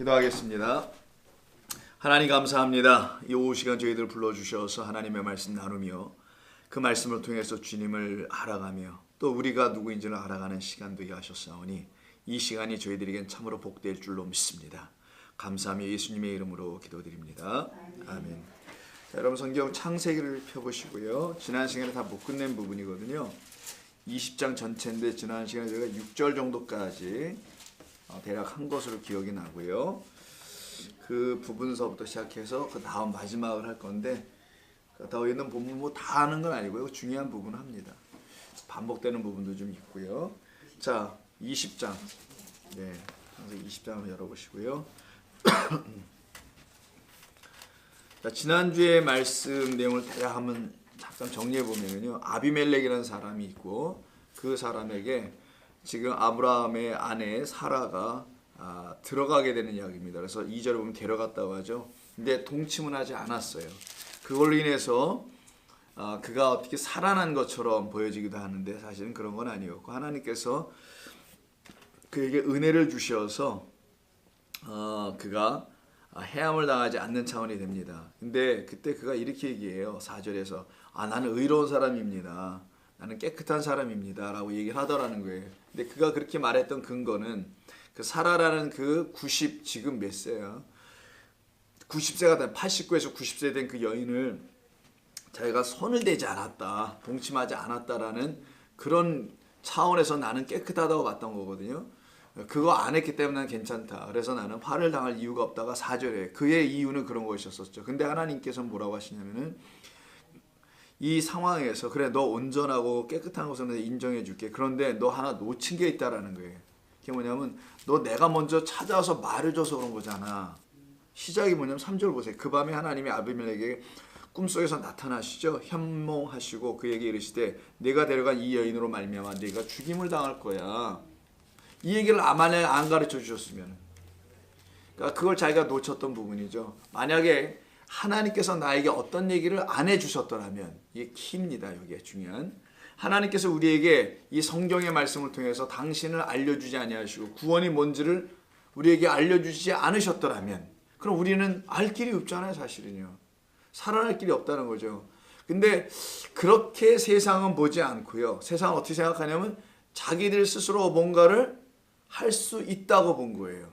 기도하겠습니다. 하나님 감사합니다. 이 오후 시간 저희들 불러주셔서 하나님의 말씀 나누며 그 말씀을 통해서 주님을 알아가며 또 우리가 누구인지를 알아가는 시간 되게 하셨사오니 이 시간이 저희들에겐 참으로 복될 줄로 믿습니다. 감사하며 예수님의 이름으로 기도드립니다. 아멘. 자, 여러분 성경 창세기를 펴보시고요. 지난 시간에 다 못 끝낸 부분이거든요. 20장 전체인데 지난 시간에 저희가 6절 정도까지 대략 한 것으로 기억이 나고요. 그 부분서부터 시작해서 그 다음 마지막을 할 건데 더 있는 부분 뭐 다 하는 건 아니고요. 중요한 부분은 합니다. 반복되는 부분도 좀 있고요. 자, 20장. 네, 20장을 열어보시고요. 자, 지난주에 말씀 내용을 대략 한번 잠깐 정리해 보면요. 아비멜렉이라는 사람이 있고 그 사람에게 지금 아브라함의 아내 사라가 들어가게 되는 이야기입니다. 그래서 2절에 보면 데려갔다고 하죠. 근데 동침은 하지 않았어요. 그걸로 인해서 그가 어떻게 살아난 것처럼 보여지기도 하는데 사실은 그런 건 아니었고 하나님께서 그에게 은혜를 주셔서 그가 해함을 당하지 않는 차원이 됩니다. 근데 그때 그가 이렇게 얘기해요. 4절에서 나는 의로운 사람입니다. 나는 깨끗한 사람입니다. 라고 얘기를 하더라는 거예요. 근데 그가 그렇게 말했던 근거는 그 사라라는 그 90 지금 몇 세야? 90세가 된 89에서 90세 된 그 여인을 자기가 손을 대지 않았다. 동침하지 않았다라는 그런 차원에서 나는 깨끗하다고 봤던 거거든요. 그거 안 했기 때문에 난 괜찮다. 그래서 나는 화를 당할 이유가 없다가 4절에 그의 이유는 그런 것이었었죠. 근데 하나님께서 뭐라고 하시냐면은 이 상황에서 그래 너 온전하고 깨끗한 것을 내가 인정해 줄게. 그런데 너 하나 놓친 게 있다라는 거예요. 그게 뭐냐면 너 내가 먼저 찾아와서 말해줘서 그런 거잖아. 시작이 뭐냐면 3절 보세요. 그 밤에 하나님이 아비멜렉에게 꿈속에서 나타나시죠. 현몽하시고 그에게 이르시되 내가 데려간 이 여인으로 말미암아 네가 죽임을 당할 거야. 이 얘기를 만약에 안 가르쳐 주셨으면 그러니까 그걸 자기가 놓쳤던 부분이죠. 만약에 하나님께서 나에게 어떤 얘기를 안 해주셨더라면 이게 키입니다. 여기에 중요한 하나님께서 우리에게 이 성경의 말씀을 통해서 당신을 알려주지 아니하시고 구원이 뭔지를 우리에게 알려주지 않으셨더라면 그럼 우리는 알 길이 없잖아요. 사실은요. 살아날 길이 없다는 거죠. 근데 그렇게 세상은 보지 않고요. 세상은 어떻게 생각하냐면 자기들 스스로 뭔가를 할 수 있다고 본 거예요.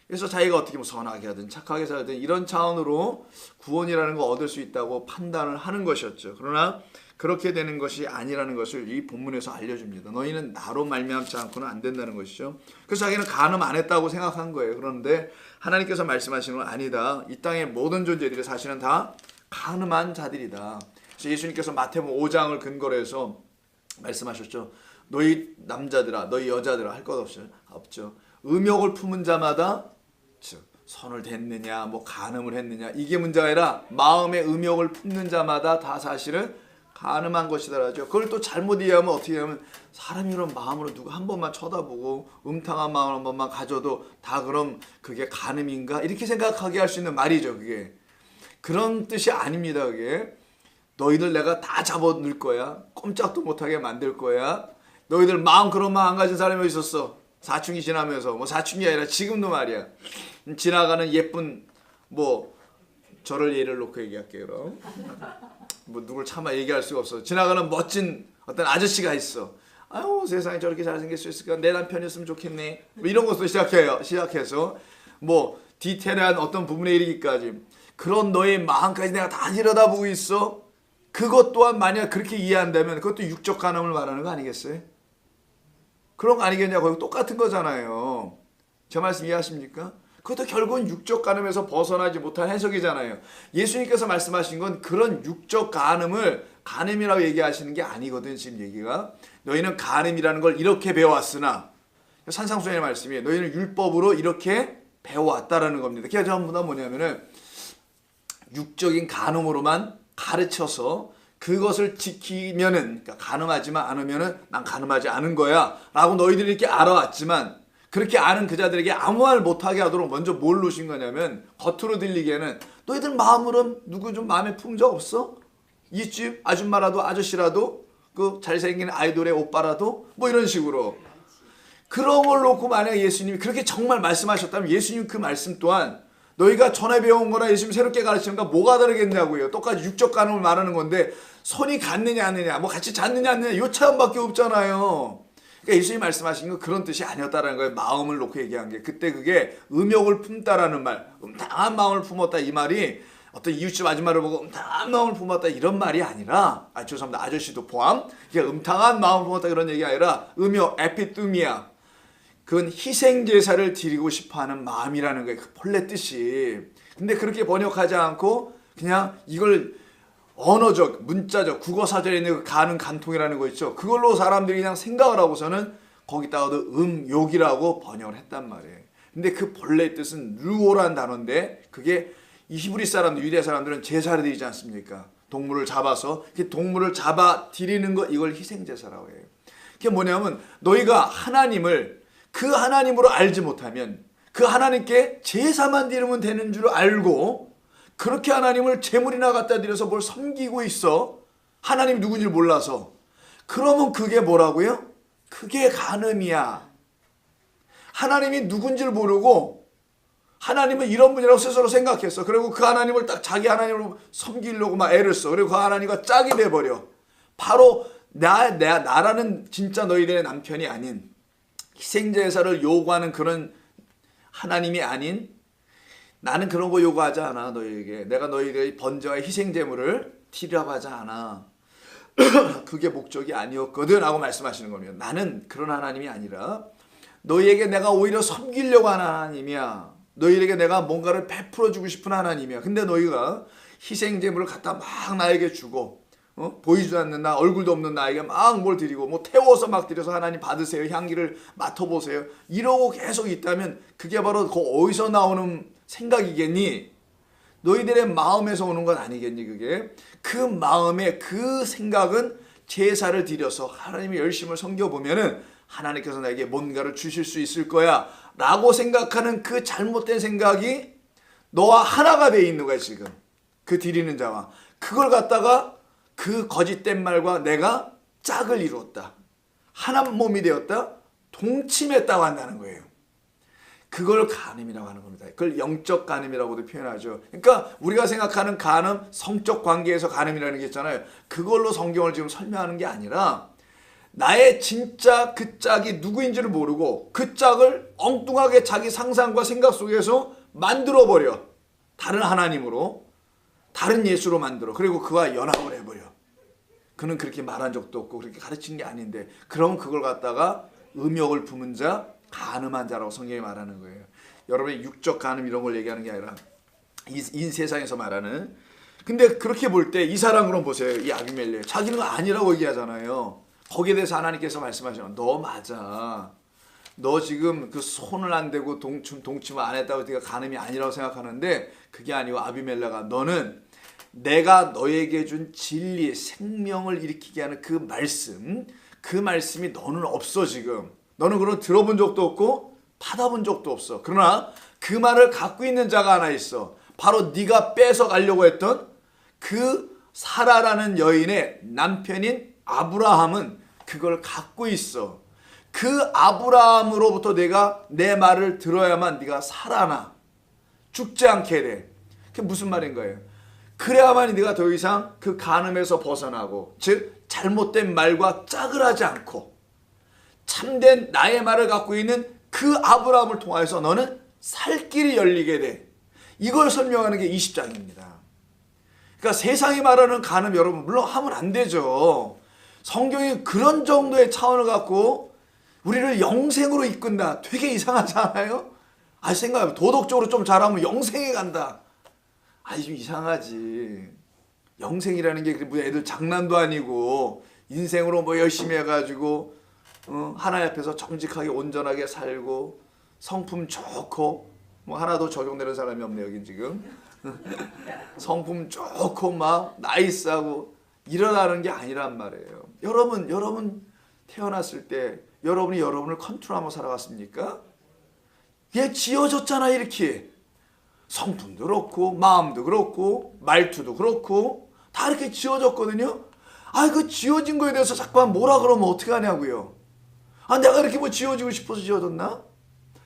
그래서 자기가 어떻게 뭐 선하게 하든 착하게 살든 이런 차원으로 구원이라는 거 얻을 수 있다고 판단을 하는 것이었죠. 그러나 그렇게 되는 것이 아니라는 것을 이 본문에서 알려줍니다. 너희는 나로 말미암지 않고는 안 된다는 것이죠. 그래서 자기는 간음 안 했다고 생각한 거예요. 그런데 하나님께서 말씀하시는 건 아니다. 이 땅의 모든 존재들이 사실은 다 간음한 자들이다. 그래서 예수님께서 마태복음 5장을 근거로 해서 말씀하셨죠. 너희 남자들아 너희 여자들아 할 것 없죠. 음욕을 품은 자마다 즉 손을 댔느냐 뭐 간음을 했느냐 이게 문제가 아니라 마음의 음욕을 품는 자마다 다 사실은 간음한 것이다라죠. 그걸 또 잘못 이해하면 어떻게 하면 사람이 그런 마음으로 누가 한 번만 쳐다보고 음탕한 마음을 한 번만 가져도 다 그럼 그게 간음인가 이렇게 생각하게 할 수 있는 말이죠. 그게 그런 뜻이 아닙니다. 그게 너희들 내가 다 잡아넣을 거야. 꼼짝도 못하게 만들 거야. 너희들 마음 그런 마음 안 가진 사람이 있었어. 사춘기 지나면서 뭐 사춘기 아니라 지금도 말이야. 지나가는 예쁜 뭐 저를 예를 놓고 얘기할게요. 그럼 뭐 누굴 참아 얘기할 수가 없어. 지나가는 멋진 어떤 아저씨가 있어. 아유 세상에 저렇게 잘생길 수 있을까? 내 남편이었으면 좋겠네. 뭐 이런 것도 시작해서 뭐 디테일한 어떤 부분에 이르기까지 그런 너의 마음까지 내가 다 들여다보고 있어. 그것 또한 만약 그렇게 이해한다면 그것도 육적 간음을 말하는 거 아니겠어요? 그런 거 아니겠냐고. 똑같은 거잖아요. 제 말씀 이해하십니까? 그것도 결국은 육적 간음에서 벗어나지 못한 해석이잖아요. 예수님께서 말씀하신 건 그런 육적 간음을 간음이라고 얘기하시는 게 아니거든요. 지금 얘기가. 너희는 간음이라는 걸 이렇게 배워왔으나 산상수훈의 말씀이에요. 너희는 율법으로 이렇게 배워왔다라는 겁니다. 그게 전부 다 뭐냐면은 육적인 간음으로만 가르쳐서 그것을 지키면은 그러니까 간음하지만 않으면은 난 간음하지 않은 거야 라고 너희들이 이렇게 알아왔지만 그렇게 아는 그자들에게 아무 말 못하게 하도록 먼저 뭘 놓으신 거냐면 겉으로 들리기에는 너희들 마음으로 누구 좀 마음에 품은 적 없어? 이 집 아줌마라도 아저씨라도 그 잘생긴 아이돌의 오빠라도 뭐 이런 식으로 그런 걸 놓고 만약 예수님이 그렇게 정말 말씀하셨다면 예수님 그 말씀 또한 너희가 전에 배운 거나 예수님 새롭게 가르치는 거가 뭐가 다르겠냐고요. 똑같이 육적 간음을 말하는 건데 손이 갔느냐 안 느냐 뭐 같이 잤느냐 안 느냐 요 차원밖에 없잖아요. 그러니까 예수님이 말씀하신 건 그런 뜻이 아니었다라는 거예요. 마음을 놓고 얘기한 게. 그때 그게 음욕을 품다라는 말, 음탕한 마음을 품었다 이 말이 어떤 이웃집 아줌마를 보고 음탕한 마음을 품었다 이런 말이 아니라 죄송합니다. 아저씨도 포함. 이게 음탕한 마음을 품었다 그런 얘기 아니라 음욕, 에피뚜미아. 그건 희생제사를 드리고 싶어하는 마음이라는 거예요. 그 본래 뜻이. 근데 그렇게 번역하지 않고 그냥 이걸 언어적, 문자적, 국어사전에 있는 가는 간통이라는 거 있죠. 그걸로 사람들이 그냥 생각을 하고서는 거기다가도 음욕이라고 번역을 했단 말이에요. 근데 그 본래 뜻은 르오라는 단어인데 그게 이 히브리 사람들, 유대 사람들은 제사를 드리지 않습니까? 동물을 잡아서 동물을 잡아 드리는 거 이걸 희생제사라고 해요. 그게 뭐냐면 너희가 하나님을 그 하나님으로 알지 못하면 그 하나님께 제사만 드리면 되는 줄 알고 그렇게 하나님을 제물이나 갖다 드려서 뭘 섬기고 있어. 하나님 누군지 몰라서. 그러면 그게 뭐라고요? 그게 간음이야. 하나님이 누군지를 모르고 하나님은 이런 분이라고 스스로 생각했어. 그리고 그 하나님을 딱 자기 하나님으로 섬기려고 막 애를 써. 그리고 그 하나님과 짝이 돼버려. 바로 나라는 진짜 너희들의 남편이 아닌 희생제사를 요구하는 그런 하나님이 아닌 나는 그런 거 요구하지 않아. 너희에게 내가 너희들의 번제와 희생제물을 드리라고 하지 않아. 그게 목적이 아니었거든 하고 말씀하시는 겁니다. 나는 그런 하나님이 아니라 너희에게 내가 오히려 섬기려고 하는 하나님이야. 너희에게 내가 뭔가를 베풀어주고 싶은 하나님이야. 근데 너희가 희생제물을 갖다 막 나에게 주고 보이지도 않는 나 얼굴도 없는 나에게 막 뭘 드리고 뭐 태워서 막 드려서 하나님 받으세요. 향기를 맡아보세요. 이러고 계속 있다면 그게 바로 그 어디서 나오는 생각이겠니? 너희들의 마음에서 오는 건 아니겠니? 그게 그 마음의 그 생각은 제사를 드려서 하나님의 열심을 섬겨보면은 하나님께서 나에게 뭔가를 주실 수 있을 거야 라고 생각하는 그 잘못된 생각이 너와 하나가 돼 있는 거야. 지금 그 드리는 자와 그걸 갖다가 그 거짓된 말과 내가 짝을 이루었다. 한 몸이 되었다. 동침했다고 한다는 거예요. 그걸 간음이라고 하는 겁니다. 그걸 영적 간음이라고도 표현하죠. 그러니까 우리가 생각하는 간음, 성적 관계에서 간음이라는 게 있잖아요. 그걸로 성경을 지금 설명하는 게 아니라 나의 진짜 그 짝이 누구인지를 모르고 그 짝을 엉뚱하게 자기 상상과 생각 속에서 만들어버려. 다른 하나님으로, 다른 예수로 만들어. 그리고 그와 연합을 해버려. 그는 그렇게 말한 적도 없고 그렇게 가르친 게 아닌데 그럼 그걸 갖다가 음욕을 품은 자, 간음한 자라고 성경이 말하는 거예요. 여러분의 육적 간음 이런 걸 얘기하는 게 아니라 이 세상에서 말하는. 근데 그렇게 볼 때 이 사람 그럼 보세요. 이 아비멜렉 자기는 아니라고 얘기하잖아요. 거기에 대해서 하나님께서 말씀하시면 너 맞아. 너 지금 그 손을 안 대고 동침을 안 했다고 네가 간음이 아니라고 생각하는데 그게 아니고 아비멜렉아 너는 내가 너에게 준 진리 생명을 일으키게 하는 그 말씀이 너는 없어. 지금 너는 그런 들어본 적도 없고 받아본 적도 없어. 그러나 그 말을 갖고 있는 자가 하나 있어. 바로 네가 뺏어가려고 했던 그 사라라는 여인의 남편인 아브라함은 그걸 갖고 있어. 그 아브라함으로부터 내가 내 말을 들어야만 네가 살아나 죽지 않게 돼. 그게 무슨 말인 거예요? 그래야만 네가 더 이상 그 간음에서 벗어나고 즉 잘못된 말과 짝을 하지 않고 참된 나의 말을 갖고 있는 그 아브라함을 통하여서 너는 살 길이 열리게 돼. 이걸 설명하는 게 20장입니다. 그러니까 세상이 말하는 간음 여러분 물론 하면 안 되죠. 성경이 그런 정도의 차원을 갖고 우리를 영생으로 이끈다. 되게 이상하지 않아요? 생각해봐. 도덕적으로 좀 잘하면 영생에 간다. 좀 이상하지. 영생이라는 게 뭐 애들 장난도 아니고 인생으로 뭐 열심히 해가지고 하나님 앞에서 정직하게 온전하게 살고 성품 좋고 뭐 하나도 적용되는 사람이 없네 여긴 지금. 성품 좋고 막 나이스하고 일어나는 게 아니란 말이에요. 여러분 태어났을 때 여러분이 여러분을 컨트롤하며 살아갔습니까? 얘 지어졌잖아 이렇게. 성품도 그렇고 마음도 그렇고 말투도 그렇고 다 이렇게 지어졌거든요. 그 지어진 거에 대해서 자꾸만 뭐라 그러면 어떻게 하냐고요. 아, 내가 이렇게 뭐 지어지고 싶어서 지어졌나?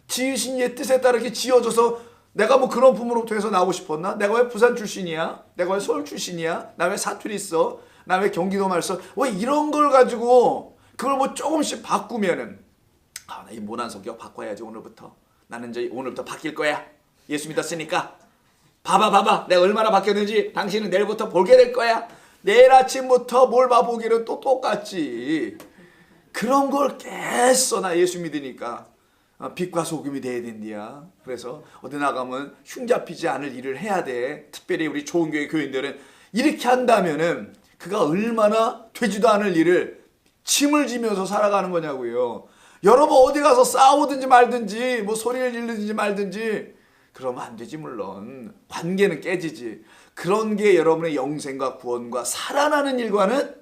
지으신 예 뜻에 따라 이렇게 지어져서 내가 뭐 그런 부모로 통해서 나오고 싶었나? 내가 왜 부산 출신이야? 내가 왜 서울 출신이야? 나 왜 사투리 있어? 나 왜 경기도 말 써? 왜 이런 걸 가지고 그걸 뭐 조금씩 바꾸면은 아, 나 이 모난 성격 바꿔야지 오늘부터. 나는 이제 오늘부터 바뀔 거야. 예수 믿었으니까. 봐봐. 내가 얼마나 바뀌었는지 당신은 내일부터 보게 될 거야. 내일 아침부터 뭘 봐보기는 또 똑같지. 그런 걸 깼어. 나 예수 믿으니까. 빛과 소금이 돼야 된디야. 그래서 어디 나가면 흉잡히지 않을 일을 해야 돼. 특별히 우리 좋은 교회 교인들은 이렇게 한다면은 그가 얼마나 되지도 않을 일을 침을 지면서 살아가는 거냐고요. 여러분 어디 가서 싸우든지 말든지 뭐 소리를 지르든지 말든지 그러면 안 되지. 물론 관계는 깨지지. 그런 게 여러분의 영생과 구원과 살아나는 일과는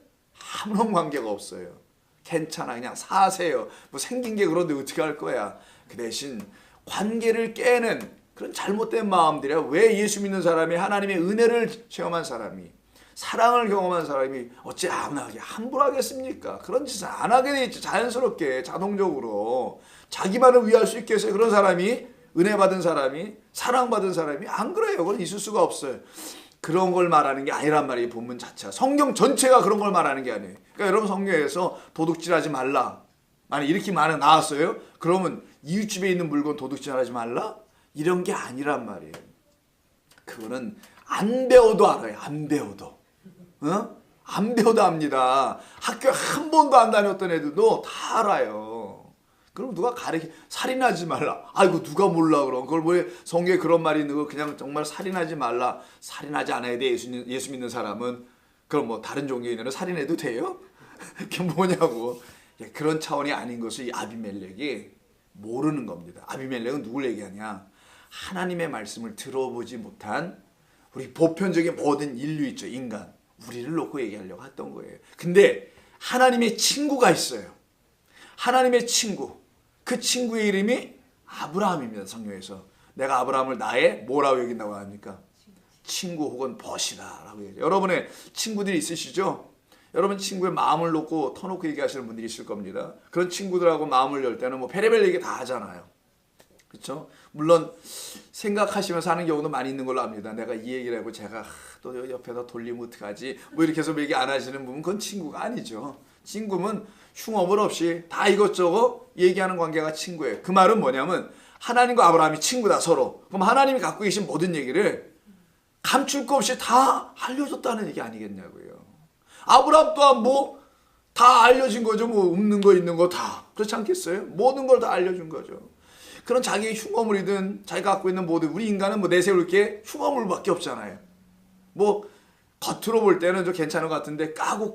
아무런 관계가 없어요. 괜찮아, 그냥 사세요. 뭐 생긴 게 그런데 어떻게 할 거야. 그 대신 관계를 깨는 그런 잘못된 마음들이야. 왜 예수 믿는 사람이, 하나님의 은혜를 체험한 사람이, 사랑을 경험한 사람이 어찌 아무나 함부로 하겠습니까? 그런 짓을 안 하게 돼 있지. 자연스럽게 자동적으로 자기만을 위할 수 있게 해서 그런 사람이, 은혜 받은 사람이, 사랑받은 사람이 안 그래요. 그건 있을 수가 없어요. 그런 걸 말하는 게 아니란 말이에요. 본문 자체가. 성경 전체가 그런 걸 말하는 게 아니에요. 그러니까 여러분 성경에서 도둑질하지 말라, 만약 이렇게 말이 나왔어요? 그러면 이웃집에 있는 물건 도둑질하지 말라? 이런 게 아니란 말이에요. 그거는 안 배워도 알아요. 안 배워도. 안 배워도 압니다. 학교 한 번도 안 다녔던 애들도 다 알아요. 그럼 누가 살인하지 말라. 아이고 누가 몰라 그럼. 그걸 왜 성경에 그런 말이 있는 거 그냥 정말 살인하지 말라. 살인하지 않아야 돼. 예수 믿는 사람은. 그럼 뭐 다른 종교인들은 살인해도 돼요? 그게 뭐냐고. 그런 차원이 아닌 것을 이 아비멜렉이 모르는 겁니다. 아비멜렉은 누굴 얘기하냐? 하나님의 말씀을 들어보지 못한 우리 보편적인 모든 인류 있죠. 인간. 우리를 놓고 얘기하려고 했던 거예요. 근데 하나님의 친구가 있어요. 하나님의 친구. 그 친구의 이름이 아브라함입니다. 성경에서. 내가 아브라함을 나의 뭐라고 여긴다고 합니까? 친구 혹은 벗이라고 얘기해요. 여러분의 친구들이 있으시죠? 여러분 친구의 마음을 놓고 터놓고 얘기하시는 분들이 있을 겁니다. 그런 친구들하고 마음을 열 때는 뭐 별의별 얘기 다 하잖아요. 그렇죠? 물론 생각하시면서 하는 경우도 많이 있는 걸로 압니다. 내가 이 얘기를 하고 제가 또 옆에서 돌리면 어떡하지? 뭐 이렇게 해서 얘기 안 하시는 분은 그건 친구가 아니죠. 친구는 흉어물 없이 다 이것저것 얘기하는 관계가 친구예요. 그 말은 뭐냐면 하나님과 아브라함이 친구다 서로. 그럼 하나님이 갖고 계신 모든 얘기를 감출 거 없이 다 알려줬다는 얘기 아니겠냐고요. 아브라함 또한 뭐 다 알려진 거죠. 뭐 없는 거 있는 거 다. 그렇지 않겠어요? 모든 걸 다 알려준 거죠. 그런 자기의 흉어물이든 자기가 갖고 있는 모든, 우리 인간은 뭐 내세울 게 흉어물밖에 없잖아요. 뭐 겉으로 볼 때는 좀 괜찮은 것 같은데 까고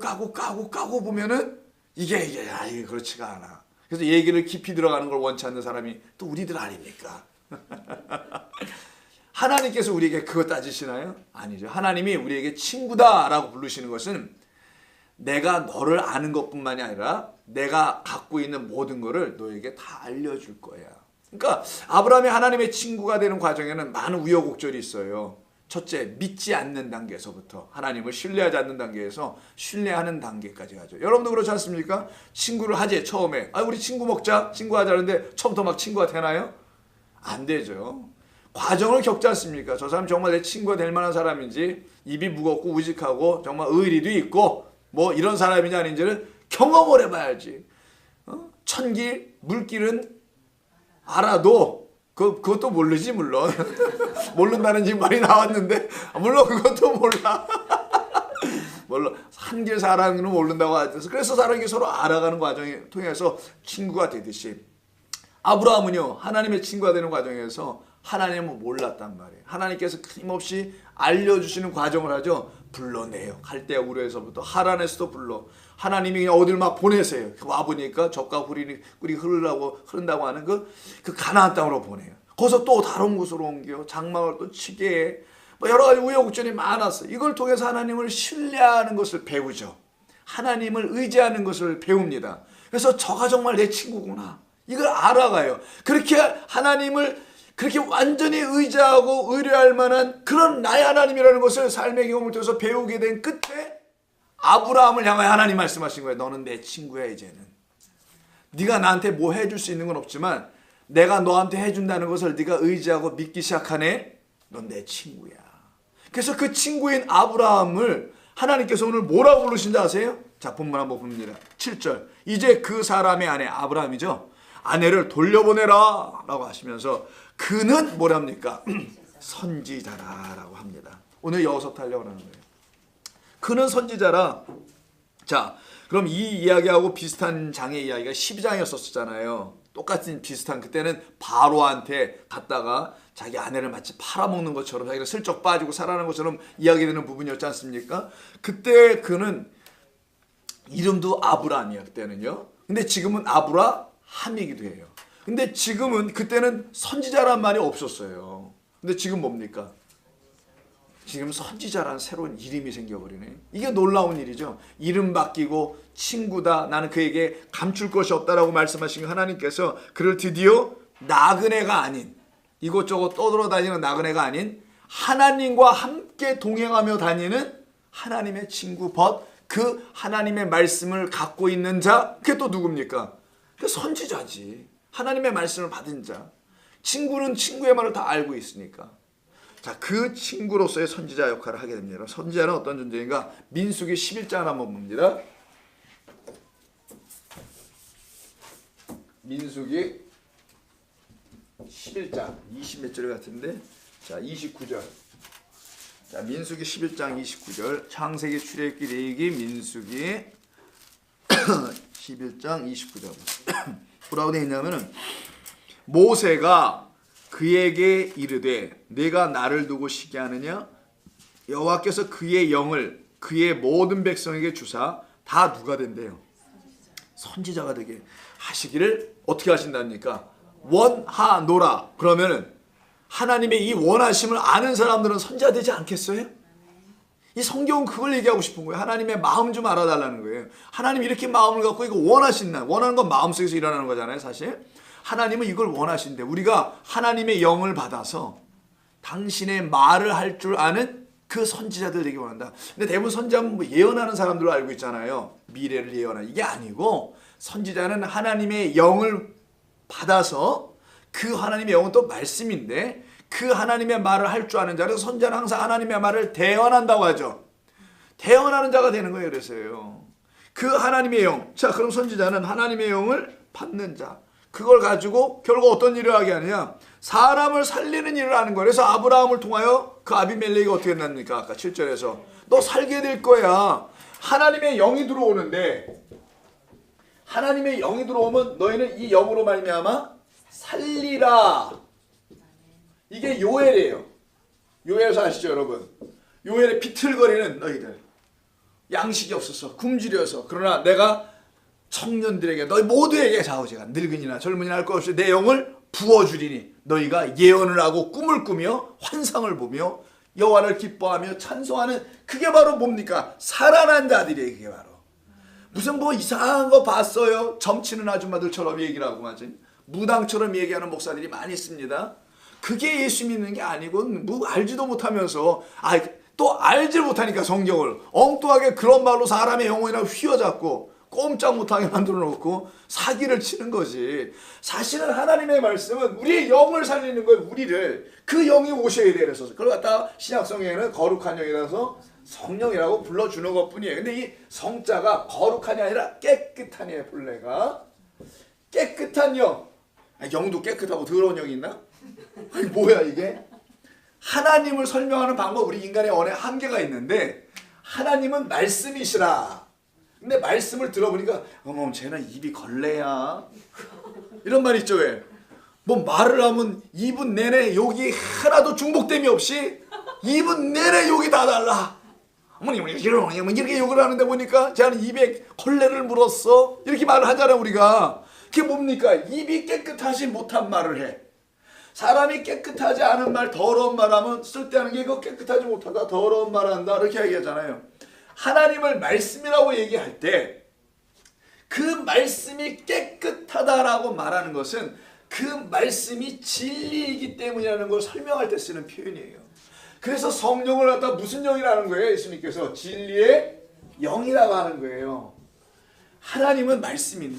보면은 이게 그렇지가 않아. 그래서 얘기를 깊이 들어가는 걸 원치 않는 사람이 또 우리들 아닙니까? 하나님께서 우리에게 그거 따지시나요? 아니죠. 하나님이 우리에게 친구다라고 부르시는 것은 내가 너를 아는 것뿐만이 아니라 내가 갖고 있는 모든 거를 너에게 다 알려줄 거야. 그러니까 아브라함이 하나님의 친구가 되는 과정에는 많은 우여곡절이 있어요. 첫째, 믿지 않는 단계에서부터 하나님을 신뢰하지 않는 단계에서 신뢰하는 단계까지 가죠. 여러분도 그렇지 않습니까? 친구를 하지 처음에. 우리 친구 먹자, 친구 하자는데 처음부터 막 친구가 되나요? 안 되죠. 과정을 겪지 않습니까? 저 사람 정말 내 친구가 될 만한 사람인지, 입이 무겁고 우직하고 정말 의리도 있고 뭐 이런 사람인지 아닌지를 경험을 해봐야지. 천길, 물길은 알아도 그것도 모르지 물론. 모른다는 지금 말이 나왔는데 물론 그것도 몰라. 물론 한길 사람은 모른다고 하죠. 그래서 사람이 서로 알아가는 과정을 통해서 친구가 되듯이 아브라함은요 하나님의 친구가 되는 과정에서 하나님을 몰랐단 말이에요. 하나님께서 끊임없이 알려주시는 과정을 하죠. 불러내요. 갈대아 우르에서부터 하란에서도 불러. 하나님이 그냥 어딜 막 보내세요. 와보니까 젖과 꿀이 흐른다고 하는 그 가나안 땅으로 보내요. 거기서 또 다른 곳으로 옮겨 장막을 또 치게 해. 뭐 여러 가지 우여곡절이 많았어요. 이걸 통해서 하나님을 신뢰하는 것을 배우죠. 하나님을 의지하는 것을 배웁니다. 그래서 저가 정말 내 친구구나. 이걸 알아가요. 그렇게 하나님을 그렇게 완전히 의지하고 의뢰할 만한 그런 나의 하나님이라는 것을 삶의 경험을 통해서 배우게 된 끝에 아브라함을 향하여 하나님 말씀하신 거예요. 너는 내 친구야 이제는. 네가 나한테 뭐 해줄 수 있는 건 없지만 내가 너한테 해준다는 것을 네가 의지하고 믿기 시작하네. 넌 내 친구야. 그래서 그 친구인 아브라함을 하나님께서 오늘 뭐라고 부르신지 아세요? 자, 본문 한번 봅니다. 7절. 이제 그 사람의 아내, 아브라함이죠. 아내를 돌려보내라 라고 하시면서 그는 뭐랍니까? 선지자라 라고 합니다. 오늘 여기서부터 하려고 하는 거예요. 그는 선지자라. 자, 그럼 이 이야기하고 비슷한 장의 이야기가 12장이었었잖아요. 똑같은 비슷한, 그때는 바로한테 갔다가 자기 아내를 마치 팔아먹는 것처럼 자기가 슬쩍 빠지고 살아나는 것처럼 이야기되는 부분이었지 않습니까? 그때 그는 이름도 아브라함이야, 그때는요. 근데 지금은 아브라함이기도 해요. 근데 지금은, 그때는 선지자란 말이 없었어요. 근데 지금 뭡니까? 지금 선지자라는 새로운 이름이 생겨버리네. 이게 놀라운 일이죠. 이름 바뀌고 친구다. 나는 그에게 감출 것이 없다라고 말씀하신 하나님께서 그를 드디어 나그네가 아닌, 이곳저곳 떠돌아다니는 나그네가 아닌 하나님과 함께 동행하며 다니는 하나님의 친구 벗, 그 하나님의 말씀을 갖고 있는 자, 그게 또 누굽니까? 그 선지자지. 하나님의 말씀을 받은 자. 친구는 친구의 말을 다 알고 있으니까. 자, 그 친구로서의 선지자 역할을 하게 됩니다. 선지자는 어떤 존재인가? 민수기 11장 한번 봅니다. 민수기 11장 20몇 절 같은데, 자 29절. 자, 민수기 11장 29절. 창세기, 출애굽기, 레위기, 민수기 11장 29절. 뭐라고 되어 있냐면은, 모세가 그에게 이르되 내가 나를 두고 쉬게 하느냐? 여호와께서 그의 영을 그의 모든 백성에게 주사 다 누가 된대요? 선지자가 되게 하시기를 어떻게 하신답니까? 원하노라. 그러면은 하나님의 이 원하심을 아는 사람들은 선지자 되지 않겠어요? 이 성경은 그걸 얘기하고 싶은 거예요. 하나님의 마음 좀 알아달라는 거예요. 하나님 이렇게 마음을 갖고 이거 원하신다. 원하는 건 마음속에서 일어나는 거잖아요, 사실. 하나님은 이걸 원하신대. 우리가 하나님의 영을 받아서 당신의 말을 할 줄 아는 그 선지자들 되기 원한다. 근데 대부분 선지자는 뭐 예언하는 사람들로 알고 있잖아요. 미래를 예언하는. 이게 아니고 선지자는 하나님의 영을 받아서, 그 하나님의 영은 또 말씀인데 그 하나님의 말을 할 줄 아는 자를, 선지자는 항상 하나님의 말을 대언한다고 하죠. 대언하는 자가 되는 거예요. 그래서요. 그 하나님의 영. 자, 그럼 선지자는 하나님의 영을 받는 자. 그걸 가지고 결국 어떤 일을 하게 하느냐? 사람을 살리는 일을 하는 거예요. 그래서 아브라함을 통하여 그 아비멜렉이 어떻게 됐습니까? 아까 7절에서 너 살게 될 거야. 하나님의 영이 들어오는데, 하나님의 영이 들어오면 너희는 이 영으로 말미암아 살리라. 이게 요엘이에요. 요엘에서 아시죠, 여러분? 요엘의 비틀거리는 너희들, 양식이 없어서 굶주려서, 그러나 내가 청년들에게, 너희 모두에게, 좌우제가 늙은이나 젊은이나 할 것 없이 내 영을 부어주리니 너희가 예언을 하고 꿈을 꾸며 환상을 보며 여호와를 기뻐하며 찬송하는, 그게 바로 뭡니까? 살아난 자들이에요. 그게 바로. 무슨 뭐 이상한 거 봤어요? 점치는 아줌마들처럼 얘기를 하고 마치 무당처럼 얘기하는 목사들이 많이 있습니다. 그게 예수 믿는 게 아니고, 뭐 알지도 못하면서, 또 알지 못하니까 성경을 엉뚱하게 그런 말로 사람의 영혼이나 휘어잡고 꼼짝 못하게 만들어 놓고 사기를 치는 거지. 사실은 하나님의 말씀은 우리의 영을 살리는 거예요. 우리를. 그 영이 오셔야 돼. 그래서 그걸 갖다가 신약성경에는 거룩한 영이라서 성령이라고 불러주는 것뿐이에요. 근데 이 성자가 거룩한이 아니라 깨끗한 이에요. 본래가 깨끗한 영. 영도 깨끗하고 더러운 영이 있나? 아니 뭐야 이게? 하나님을 설명하는 방법, 우리 인간의 언어에 한계가 있는데 하나님은 말씀이시라. 근데 말씀을 들어보니까 어머 쟤는 입이 걸레야, 이런 말 있죠. 왜? 뭐 말을 하면 입은 내내 욕이 하나도 중복됨이 없이 입은 내내 욕이 다 달라. 어머니 이렇게 욕을 하는데 보니까 쟤는 입에 걸레를 물었어, 이렇게 말을 하잖아요. 우리가 그게 뭡니까? 입이 깨끗하지 못한 말을 해. 사람이 깨끗하지 않은 말, 더러운 말하면 쓸데없는 게 이거 깨끗하지 못하다, 더러운 말한다, 이렇게 얘기하잖아요. 하나님을 말씀이라고 얘기할 때 그 말씀이 깨끗하다라고 말하는 것은 그 말씀이 진리이기 때문이라는 걸 설명할 때 쓰는 표현이에요. 그래서 성령을 갖다 무슨 영이라는 거예요? 예수님께서 진리의 영이라고 하는 거예요. 하나님은 말씀인데